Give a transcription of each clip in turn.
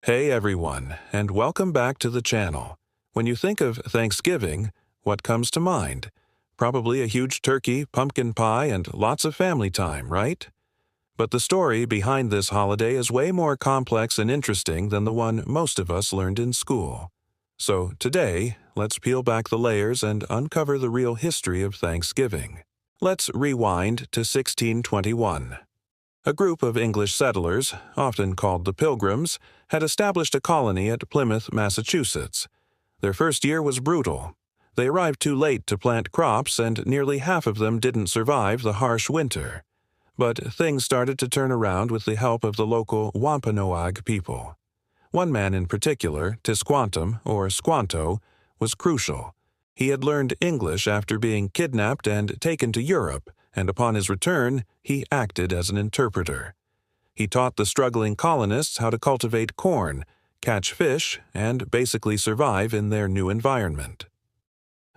Hey everyone, and welcome back to the channel. When you think of Thanksgiving, what comes to mind? Probably a huge turkey, pumpkin pie, and lots of family time, right? But the story behind this holiday is way more complex and interesting than the one most of us learned in school. So today, let's peel back the layers and uncover the real history of Thanksgiving. Let's rewind to 1621. A group of English settlers, often called the Pilgrims, had established a colony at Plymouth, Massachusetts. Their first year was brutal. They arrived too late to plant crops, and nearly half of them didn't survive the harsh winter. But things started to turn around with the help of the local Wampanoag people. One man in particular, Tisquantum, or Squanto, was crucial. He had learned English after being kidnapped and taken to Europe, and upon his return, he acted as an interpreter. He taught the struggling colonists how to cultivate corn, catch fish, and basically survive in their new environment.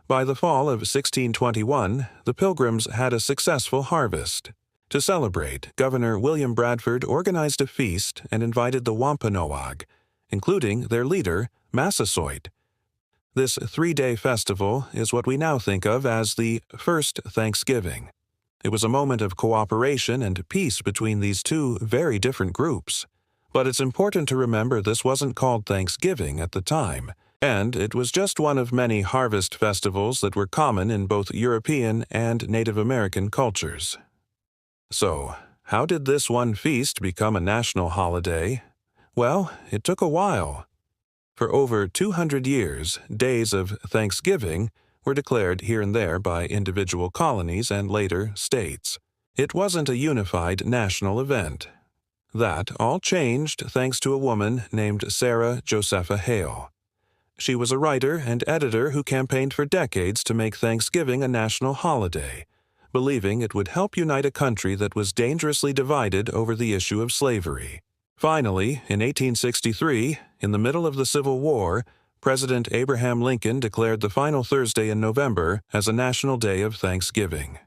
By the fall of 1621, the Pilgrims had a successful harvest. To celebrate, Governor William Bradford organized a feast and invited the Wampanoag, including their leader, Massasoit. This three-day festival is what we now think of as the First Thanksgiving. It was a moment of cooperation and peace between these two very different groups. But it's important to remember this wasn't called Thanksgiving at the time, and it was just one of many harvest festivals that were common in both European and Native American cultures. So, how did this one feast become a national holiday? Well, it took a while. For over 200 years, days of Thanksgiving were declared here and there by individual colonies and later states. It wasn't a unified national event. That all changed thanks to a woman named Sarah Josepha Hale. She was a writer and editor who campaigned for decades to make Thanksgiving a national holiday, believing it would help unite a country that was dangerously divided over the issue of slavery. Finally, in 1863, in the middle of the Civil War, President Abraham Lincoln declared the final Thursday in November as a national day of Thanksgiving.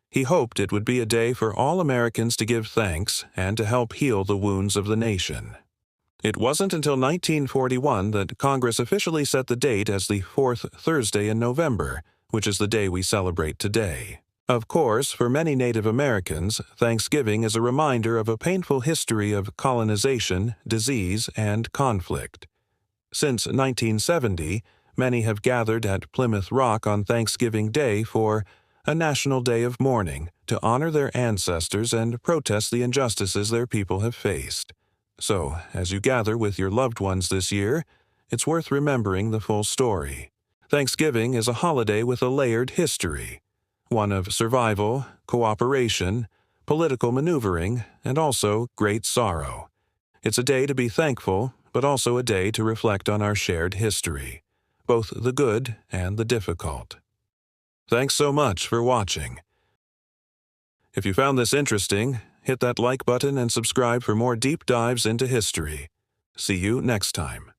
He hoped it would be a day for all Americans to give thanks and to help heal the wounds of the nation. It wasn't until 1941 that Congress officially set the date as the fourth Thursday in November, which is the day we celebrate today. Of course, for many Native Americans, Thanksgiving is a reminder of a painful history of colonization, disease, and conflict. Since 1970, many have gathered at Plymouth Rock on Thanksgiving Day for a national day of mourning to honor their ancestors and protest the injustices their people have faced. So, as you gather with your loved ones this year, it's worth remembering the full story. Thanksgiving is a holiday with a layered history, one of survival, cooperation, political maneuvering, and also great sorrow. It's a day to be thankful, but also a day to reflect on our shared history, both the good and the difficult. Thanks so much for watching. If you found this interesting, hit that like button and subscribe for more deep dives into history. See you next time.